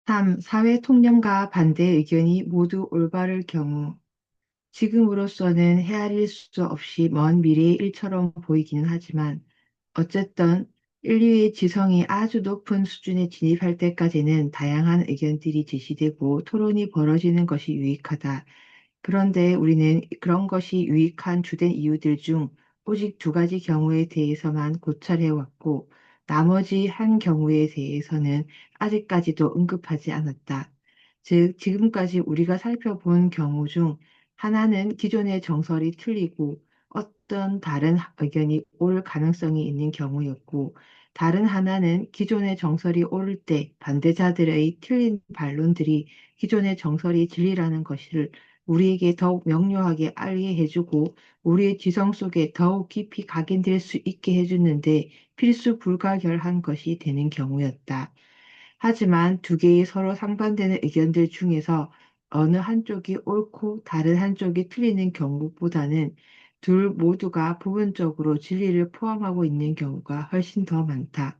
3. 사회 통념과 반대 의견이 모두 올바를 경우. 지금으로서는 헤아릴 수 없이 먼 미래의 일처럼 보이기는 하지만, 어쨌든 인류의 지성이 아주 높은 수준에 진입할 때까지는 다양한 의견들이 제시되고 토론이 벌어지는 것이 유익하다. 그런데 우리는 그런 것이 유익한 주된 이유들 중 오직 두 가지 경우에 대해서만 고찰해 왔고, 나머지 한 경우에 대해서는 아직까지도 언급하지 않았다. 즉, 지금까지 우리가 살펴본 경우 중 하나는 기존의 정설이 틀리고 어떤 다른 의견이 올 가능성이 있는 경우였고, 다른 하나는 기존의 정설이 옳을 때 반대자들의 틀린 반론들이 기존의 정설이 진리라는 것을 우리에게 더욱 명료하게 알게 해주고 우리의 지성 속에 더욱 깊이 각인될 수 있게 해주는데 필수 불가결한 것이 되는 경우였다. 하지만 두 개의 서로 상반되는 의견들 중에서 어느 한쪽이 옳고 다른 한쪽이 틀리는 경우보다는 둘 모두가 부분적으로 진리를 포함하고 있는 경우가 훨씬 더 많다.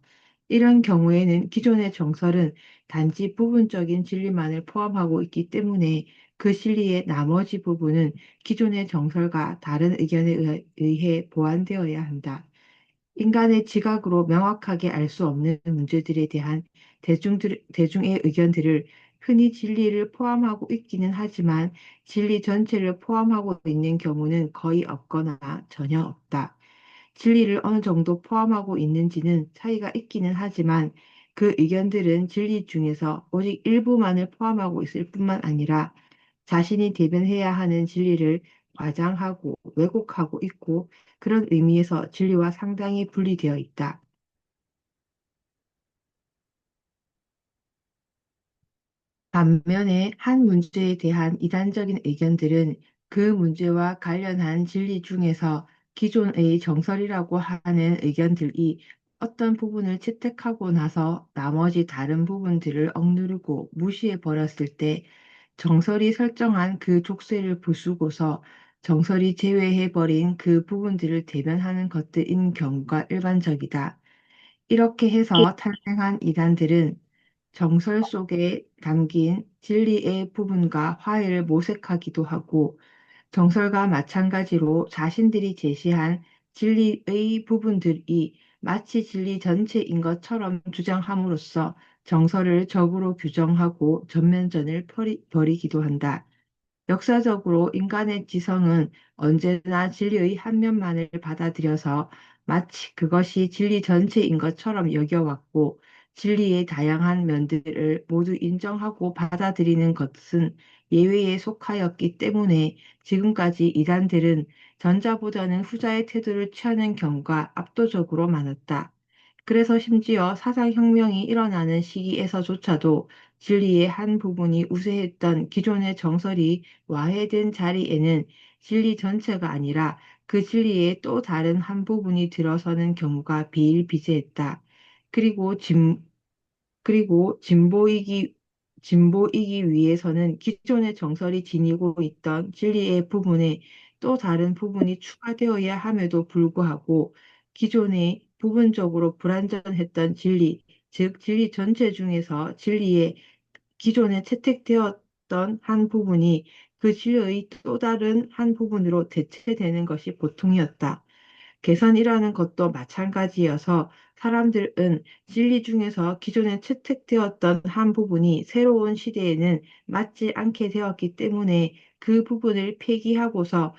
이런 경우에는 기존의 정설은 단지 부분적인 진리만을 포함하고 있기 때문에 그 진리의 나머지 부분은 기존의 정설과 다른 의견에 의해 보완되어야 한다. 인간의 지각으로 명확하게 알 수 없는 문제들에 대한 대중의 의견들을 흔히 진리를 포함하고 있기는 하지만 진리 전체를 포함하고 있는 경우는 거의 없거나 전혀 없다. 진리를 어느 정도 포함하고 있는지는 차이가 있기는 하지만 그 의견들은 진리 중에서 오직 일부만을 포함하고 있을 뿐만 아니라 자신이 대변해야 하는 진리를 과장하고 왜곡하고 있고, 그런 의미에서 진리와 상당히 분리되어 있다. 반면에 한 문제에 대한 이단적인 의견들은 그 문제와 관련한 진리 중에서 기존의 정설이라고 하는 의견들이 어떤 부분을 채택하고 나서 나머지 다른 부분들을 억누르고 무시해 버렸을 때 정설이 설정한 그 족쇄를 부수고서 정설이 제외해버린 그 부분들을 대변하는 것들인 경우가 일반적이다. 이렇게 해서 탄생한 이단들은 정설 속에 담긴 진리의 부분과 화해를 모색하기도 하고, 정설과 마찬가지로 자신들이 제시한 진리의 부분들이 마치 진리 전체인 것처럼 주장함으로써 정설을 적으로 규정하고 전면전을 벌이기도 한다. 역사적으로 인간의 지성은 언제나 진리의 한 면만을 받아들여서 마치 그것이 진리 전체인 것처럼 여겨왔고, 진리의 다양한 면들을 모두 인정하고 받아들이는 것은 예외에 속하였기 때문에 지금까지 이단들은 전자보다는 후자의 태도를 취하는 경우가 압도적으로 많았다. 그래서 심지어 사상혁명이 일어나는 시기에서조차도 진리의 한 부분이 우세했던 기존의 정설이 와해된 자리에는 진리 전체가 아니라 그 진리의 또 다른 한 부분이 들어서는 경우가 비일비재했다. 그리고 그리고 진보이기 위해서는 기존의 정설이 지니고 있던 진리의 부분에 또 다른 부분이 추가되어야 함에도 불구하고 기존의 부분적으로 불완전했던 진리, 즉 진리 전체 중에서 진리의 기존에 채택되었던 한 부분이 그 진리의 또 다른 한 부분으로 대체되는 것이 보통이었다. 개선이라는 것도 마찬가지여서 사람들은 진리 중에서 기존에 채택되었던 한 부분이 새로운 시대에는 맞지 않게 되었기 때문에 그 부분을 폐기하고서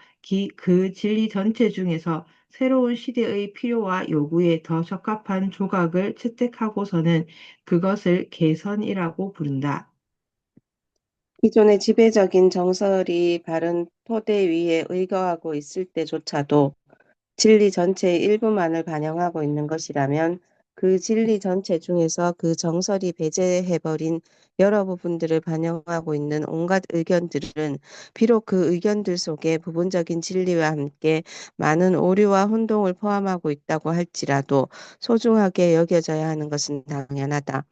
그 진리 전체 중에서 새로운 시대의 필요와 요구에 더 적합한 조각을 채택하고서는 그것을 개선이라고 부른다. 기존의 지배적인 정설이 바른 토대 위에 의거하고 있을 때조차도 진리 전체의 일부만을 반영하고 있는 것이라면 그 진리 전체 중에서 그 정설이 배제해버린 여러 부분들을 반영하고 있는 온갖 의견들은 비록 그 의견들 속에 부분적인 진리와 함께 많은 오류와 혼동을 포함하고 있다고 할지라도 소중하게 여겨져야 하는 것은 당연하다.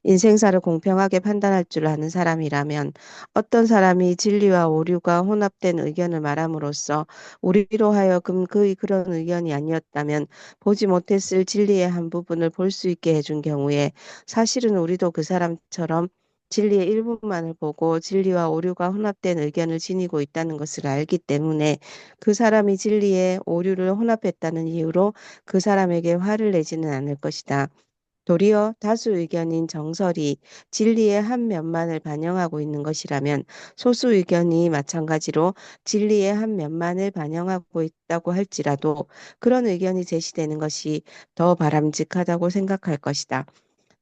인생사를 공평하게 판단할 줄 아는 사람이라면 어떤 사람이 진리와 오류가 혼합된 의견을 말함으로써 우리로 하여금 그의 그런 의견이 아니었다면 보지 못했을 진리의 한 부분을 볼 수 있게 해준 경우에 사실은 우리도 그 사람처럼 진리의 일부만을 보고 진리와 오류가 혼합된 의견을 지니고 있다는 것을 알기 때문에 그 사람이 진리에 오류를 혼합했다는 이유로 그 사람에게 화를 내지는 않을 것이다. 도리어 다수 의견인 정설이 진리의 한 면만을 반영하고 있는 것이라면 소수 의견이 마찬가지로 진리의 한 면만을 반영하고 있다고 할지라도 그런 의견이 제시되는 것이 더 바람직하다고 생각할 것이다.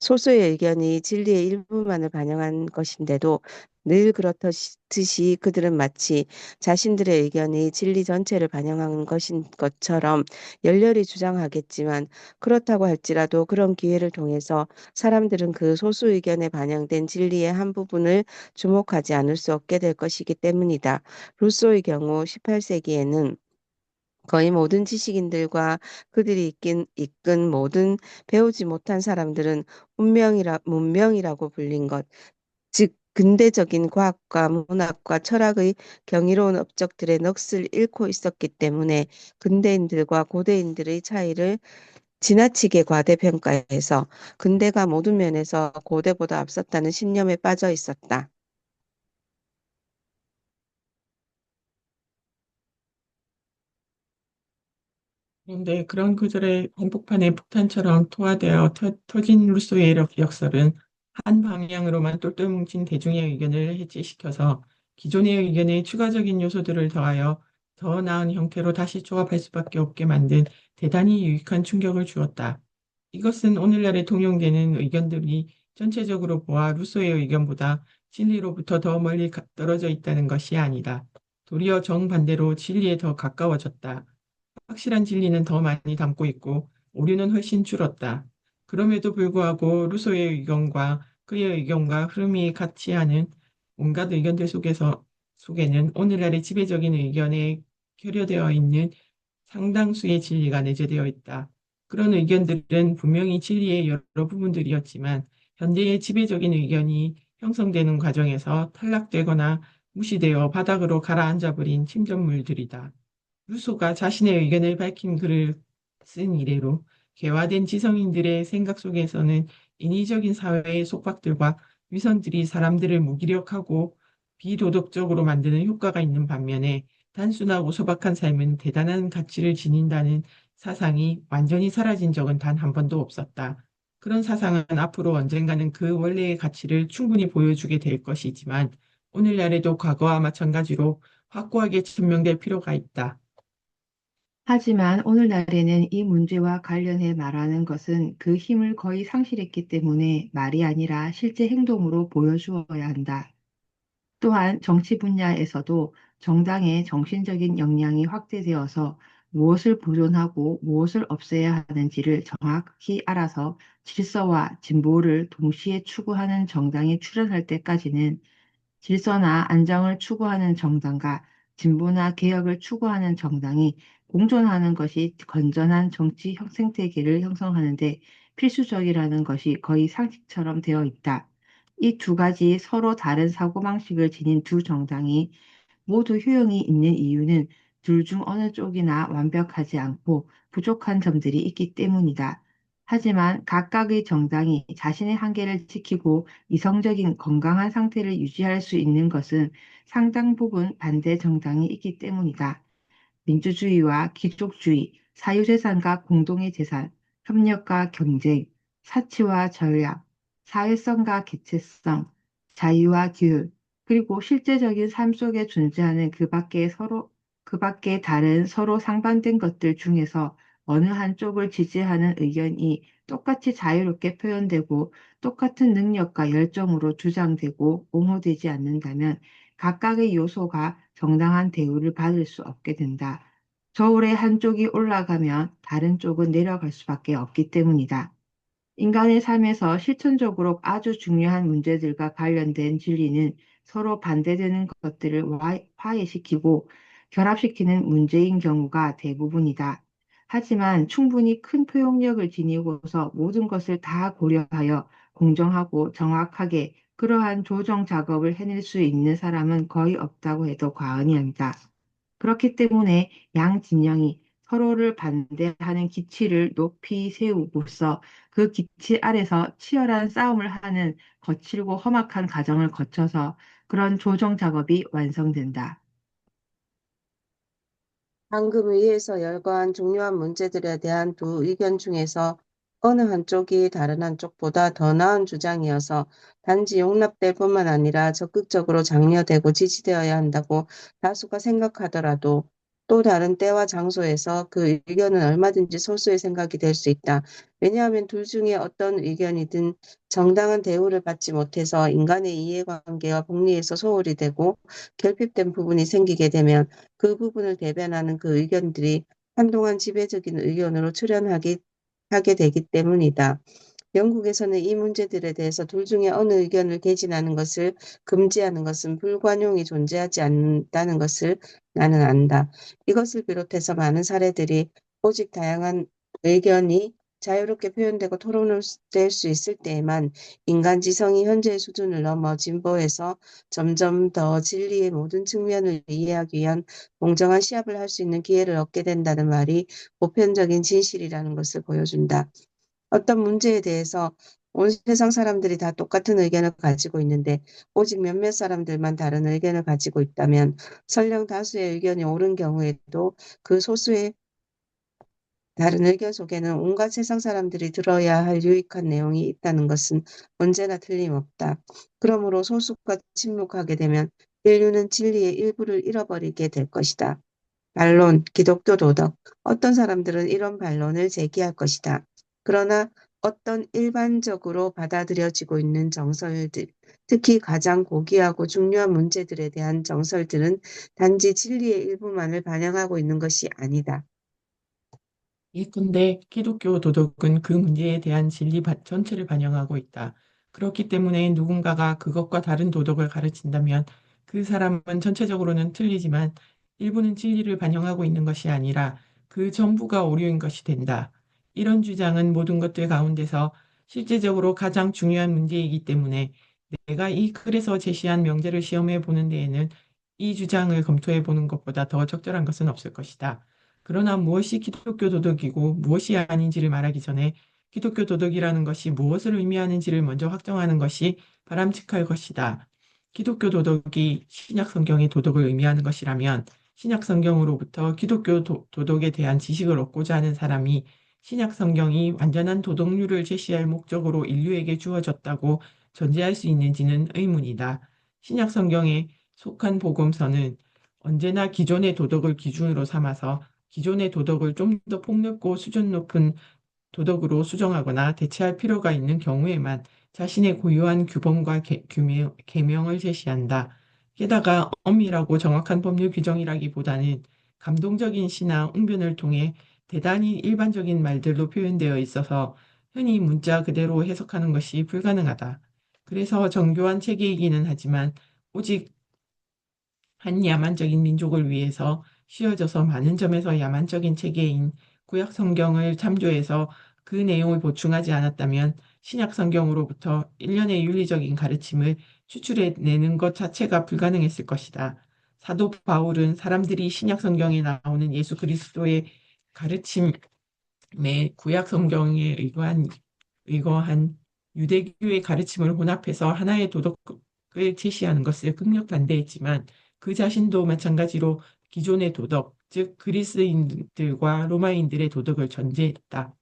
소수의 의견이 진리의 일부만을 반영한 것인데도 늘 그렇듯이 그들은 마치 자신들의 의견이 진리 전체를 반영한 것인 것처럼 열렬히 주장하겠지만 그렇다고 할지라도 그런 기회를 통해서 사람들은 그 소수 의견에 반영된 진리의 한 부분을 주목하지 않을 수 없게 될 것이기 때문이다. 루소의 경우 18세기에는 거의 모든 지식인들과 그들이 이끈 모든 배우지 못한 사람들은 문명이라고 불린 것, 즉 근대적인 과학과 문학과 철학의 경이로운 업적들의 넋을 잃고 있었기 때문에 근대인들과 고대인들의 차이를 지나치게 과대평가해서 근대가 모든 면에서 고대보다 앞섰다는 신념에 빠져 있었다. 그런데 그런 그들의 한복판의 폭탄처럼 토화되어 터진 루소의 역설은 한 방향으로만 똘똘 뭉친 대중의 의견을 해체시켜서 기존의 의견에 추가적인 요소들을 더하여 더 나은 형태로 다시 조합할 수밖에 없게 만든 대단히 유익한 충격을 주었다. 이것은 오늘날에 통용되는 의견들이 전체적으로 보아 루소의 의견보다 진리로부터 더 멀리 떨어져 있다는 것이 아니다. 도리어 정반대로 진리에 더 가까워졌다. 확실한 진리는 더 많이 담고 있고 오류는 훨씬 줄었다. 그럼에도 불구하고 루소의 의견과 그의 의견과 흐름이 같이 하는 온갖 의견들 속에는 오늘날의 지배적인 의견에 결여되어 있는 상당수의 진리가 내재되어 있다. 그런 의견들은 분명히 진리의 여러 부분들이었지만 현대의 지배적인 의견이 형성되는 과정에서 탈락되거나 무시되어 바닥으로 가라앉아 버린 침전물들이다. 루소가 자신의 의견을 밝힌 글을 쓴 이래로 개화된 지성인들의 생각 속에서는 인위적인 사회의 속박들과 위선들이 사람들을 무기력하고 비도덕적으로 만드는 효과가 있는 반면에 단순하고 소박한 삶은 대단한 가치를 지닌다는 사상이 완전히 사라진 적은 단 한 번도 없었다. 그런 사상은 앞으로 언젠가는 그 원래의 가치를 충분히 보여주게 될 것이지만 오늘날에도 과거와 마찬가지로 확고하게 증명될 필요가 있다. 하지만 오늘날에는 이 문제와 관련해 말하는 것은 그 힘을 거의 상실했기 때문에 말이 아니라 실제 행동으로 보여주어야 한다. 또한 정치 분야에서도 정당의 정신적인 역량이 확대되어서 무엇을 보존하고 무엇을 없애야 하는지를 정확히 알아서 질서와 진보를 동시에 추구하는 정당이 출현할 때까지는 질서나 안정을 추구하는 정당과 진보나 개혁을 추구하는 정당이 공존하는 것이 건전한 정치 생태계를 형성하는 데 필수적이라는 것이 거의 상식처럼 되어 있다. 이 두 가지 서로 다른 사고방식을 지닌 두 정당이 모두 효용이 있는 이유는 둘 중 어느 쪽이나 완벽하지 않고 부족한 점들이 있기 때문이다. 하지만 각각의 정당이 자신의 한계를 지키고 이성적인 건강한 상태를 유지할 수 있는 것은 상당 부분 반대 정당이 있기 때문이다. 민주주의와 귀족주의, 사유재산과 공동의 재산, 협력과 경쟁, 사치와 전략, 사회성과 개체성, 자유와 규율, 그리고 실제적인 삶 속에 존재하는 그 밖에 다른 서로 상반된 것들 중에서 어느 한쪽을 지지하는 의견이 똑같이 자유롭게 표현되고 똑같은 능력과 열정으로 주장되고 옹호되지 않는다면 각각의 요소가 정당한 대우를 받을 수 없게 된다. 저울의 한쪽이 올라가면 다른 쪽은 내려갈 수밖에 없기 때문이다. 인간의 삶에서 실천적으로 아주 중요한 문제들과 관련된 진리는 서로 반대되는 것들을 화해시키고 결합시키는 문제인 경우가 대부분이다. 하지만 충분히 큰 포용력을 지니고서 모든 것을 다 고려하여 공정하고 정확하게 그러한 조정 작업을 해낼 수 있는 사람은 거의 없다고 해도 과언이 아니다. 그렇기 때문에 양 진영이 서로를 반대하는 기치를 높이 세우고서 그 기치 아래서 치열한 싸움을 하는 거칠고 험악한 과정을 거쳐서 그런 조정 작업이 완성된다. 방금 위에서 열거한 중요한 문제들에 대한 두 의견 중에서 어느 한쪽이 다른 한쪽보다 더 나은 주장이어서 단지 용납될 뿐만 아니라 적극적으로 장려되고 지지되어야 한다고 다수가 생각하더라도 또 다른 때와 장소에서 그 의견은 얼마든지 소수의 생각이 될 수 있다. 왜냐하면 둘 중에 어떤 의견이든 정당한 대우를 받지 못해서 인간의 이해관계와 복리에서 소홀히 되고 결핍된 부분이 생기게 되면 그 부분을 대변하는 그 의견들이 한동안 지배적인 의견으로 하게 되기 때문이다. 영국에서는 이 문제들에 대해서 둘 중에 어느 의견을 개진하는 것을 금지하는 것은 불관용이 존재하지 않는다는 것을 나는 안다. 이것을 비롯해서 많은 사례들이 오직 다양한 의견이 자유롭게 표현되고 토론될 수 있을 때에만 인간 지성이 현재의 수준을 넘어 진보해서 점점 더 진리의 모든 측면을 이해하기 위한 공정한 시합을 할 수 있는 기회를 얻게 된다는 말이 보편적인 진실이라는 것을 보여준다. 어떤 문제에 대해서 온 세상 사람들이 다 똑같은 의견을 가지고 있는데 오직 몇몇 사람들만 다른 의견을 가지고 있다면 설령 다수의 의견이 옳은 경우에도 그 소수의 다른 의견 속에는 온갖 세상 사람들이 들어야 할 유익한 내용이 있다는 것은 언제나 틀림없다. 그러므로 소수가 침묵하게 되면 인류는 진리의 일부를 잃어버리게 될 것이다. 반론, 기독교 도덕. 어떤 사람들은 이런 반론을 제기할 것이다. 그러나 어떤 일반적으로 받아들여지고 있는 정설들, 특히 가장 고귀하고 중요한 문제들에 대한 정설들은 단지 진리의 일부만을 반영하고 있는 것이 아니다. 예컨대 기독교 도덕은 그 문제에 대한 전체를 반영하고 있다. 그렇기 때문에 누군가가 그것과 다른 도덕을 가르친다면 그 사람은 전체적으로는 틀리지만 일부는 진리를 반영하고 있는 것이 아니라 그 전부가 오류인 것이 된다. 이런 주장은 모든 것들 가운데서 실제적으로 가장 중요한 문제이기 때문에 내가 이 글에서 제시한 명제를 시험해 보는 데에는 이 주장을 검토해 보는 것보다 더 적절한 것은 없을 것이다. 그러나 무엇이 기독교 도덕이고 무엇이 아닌지를 말하기 전에 기독교 도덕이라는 것이 무엇을 의미하는지를 먼저 확정하는 것이 바람직할 것이다. 기독교 도덕이 신약 성경의 도덕을 의미하는 것이라면 신약 성경으로부터 기독교 도덕에 대한 지식을 얻고자 하는 사람이 신약 성경이 완전한 도덕률을 제시할 목적으로 인류에게 주어졌다고 전제할 수 있는지는 의문이다. 신약 성경에 속한 복음서는 언제나 기존의 도덕을 기준으로 삼아서 기존의 도덕을 좀 더 폭넓고 수준 높은 도덕으로 수정하거나 대체할 필요가 있는 경우에만 자신의 고유한 규범과 계명을 제시한다. 게다가 엄밀하고 정확한 법률 규정이라기보다는 감동적인 시나 웅변을 통해 대단히 일반적인 말들로 표현되어 있어서 흔히 문자 그대로 해석하는 것이 불가능하다. 그래서 정교한 체계이기는 하지만 오직 한 야만적인 민족을 위해서 씌워져서 많은 점에서 야만적인 체계인 구약 성경을 참조해서 그 내용을 보충하지 않았다면 신약 성경으로부터 일련의 윤리적인 가르침을 추출해내는 것 자체가 불가능했을 것이다. 사도 바울은 사람들이 신약 성경에 나오는 예수 그리스도의 가르침에 구약 성경에 의거한 유대교의 가르침을 혼합해서 하나의 도덕을 제시하는 것을 극력 반대했지만 그 자신도 마찬가지로 기존의 도덕, 즉 그리스인들과 로마인들의 도덕을 전제했다.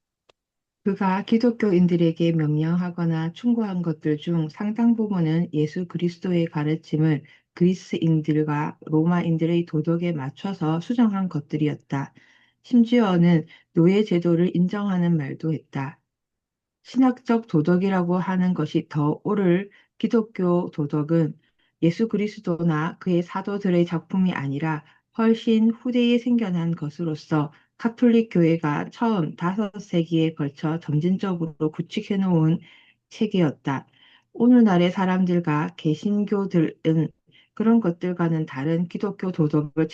그가 기독교인들에게 명령하거나 충고한 것들 중 상당 부분은 예수 그리스도의 가르침을 그리스인들과 로마인들의 도덕에 맞춰서 수정한 것들이었다. 심지어는 노예 제도를 인정하는 말도 했다. 신학적 도덕이라고 하는 것이 더 옳을 기독교 도덕은 예수 그리스도나 그의 사도들의 작품이 아니라 훨씬 후대에 생겨난 것으로서 카톨릭 교회가 처음 5세기에 걸쳐 점진적으로 구축해 놓은 체계였다. 오늘날의 사람들과 개신교들은 그런 것들과는 다른 기독교 도덕을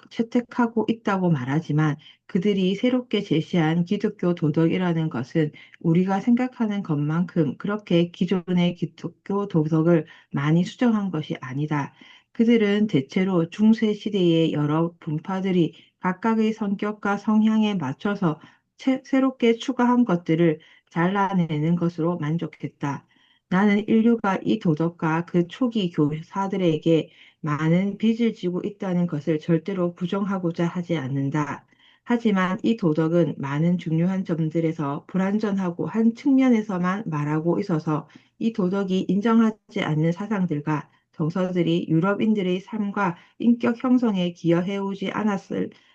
채택하고 있다고 말하지만 그들이 새롭게 제시한 기독교 도덕이라는 것은 우리가 생각하는 것만큼 그렇게 기존의 기독교 도덕을 많이 수정한 것이 아니다. 그들은 대체로 중세 시대의 여러 분파들이 각각의 성격과 성향에 맞춰서 새롭게 추가한 것들을 잘라내는 것으로 만족했다. 나는 인류가 이 도덕과 그 초기 교사들에게 많은 빚을 지고 있다는 것을 절대로 부정하고자 하지 않는다. 하지만 이 도덕은 많은 중요한 점들에서 불완전하고 한 측면에서만 말하고 있어서 이 도덕이 인정하지 않는 사상들과 정서들이 유럽인들의 삶과 인격 형성에 기여해오지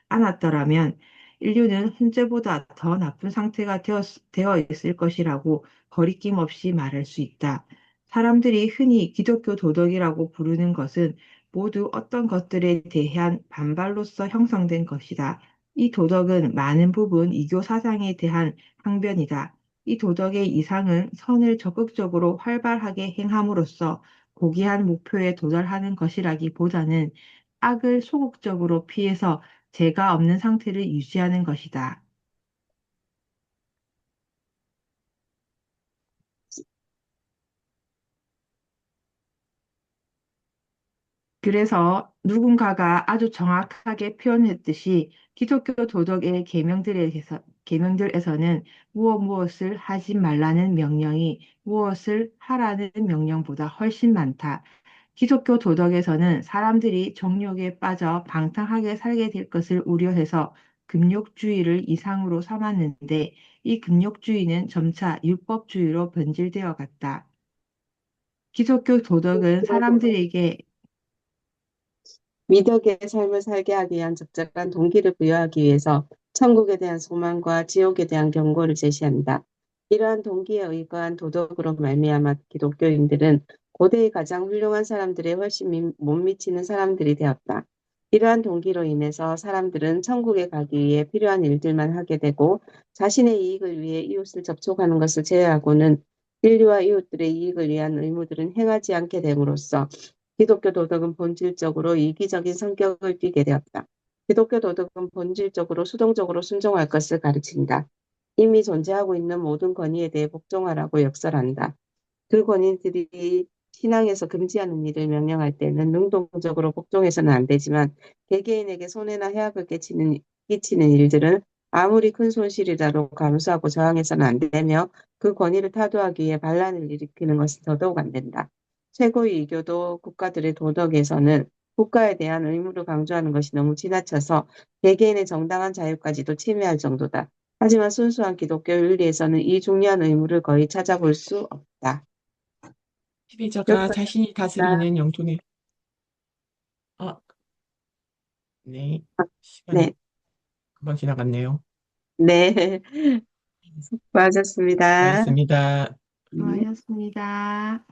않았더라면 인류는 현재보다 더 나쁜 상태가 되어 있을 것이라고 거리낌 없이 말할 수 있다. 사람들이 흔히 기독교 도덕이라고 부르는 것은 모두 어떤 것들에 대한 반발로서 형성된 것이다. 이 도덕은 많은 부분 이교 사상에 대한 항변이다. 이 도덕의 이상은 선을 적극적으로 활발하게 행함으로써 고귀한 목표에 도달하는 것이라기보다는 악을 소극적으로 피해서 죄가 없는 상태를 유지하는 것이다. 그래서 누군가가 아주 정확하게 표현했듯이 기독교 도덕의 계명들에서는 무엇을 하지 말라는 명령이 무엇을 하라는 명령보다 훨씬 많다. 기독교 도덕에서는 사람들이 정욕에 빠져 방탕하게 살게 될 것을 우려해서 금욕주의를 이상으로 삼았는데 이 금욕주의는 점차 율법주의로 변질되어 갔다. 기독교 도덕은 사람들에게 미덕의 삶을 살게 하기 위한 적절한 동기를 부여하기 위해서 천국에 대한 소망과 지옥에 대한 경고를 제시한다. 이러한 동기에 의거한 도덕으로 말미암아 기독교인들은 고대의 가장 훌륭한 사람들에 훨씬 못 미치는 사람들이 되었다. 이러한 동기로 인해서 사람들은 천국에 가기 위해 필요한 일들만 하게 되고 자신의 이익을 위해 이웃을 접촉하는 것을 제외하고는 인류와 이웃들의 이익을 위한 의무들은 행하지 않게 됨으로써 기독교 도덕은 본질적으로 이기적인 성격을 띠게 되었다. 기독교 도덕은 본질적으로 수동적으로 순종할 것을 가르친다. 이미 존재하고 있는 모든 권위에 대해 복종하라고 역설한다. 그 권위들이 신앙에서 금지하는 일을 명령할 때는 능동적으로 복종해서는 안 되지만 개개인에게 손해나 해악을 끼치는 일들은 아무리 큰 손실이라도 감수하고 저항해서는 안 되며 그 권위를 타도하기 위해 반란을 일으키는 것은 더더욱 안 된다. 최고의 이교도 국가들의 도덕에서는 국가에 대한 의무를 강조하는 것이 너무 지나쳐서 개개인의 정당한 자유까지도 침해할 정도다. 하지만 순수한 기독교 윤리에서는 이 중요한 의무를 거의 찾아볼 수 없다. 지배자가 자신이 여기까지입니다. 다스리는 영토의 아, 네. 네, 시간이 금방 지나갔네요. 네, 수고하셨습니다. 수고하셨습니다. 음. 수고하셨습니다.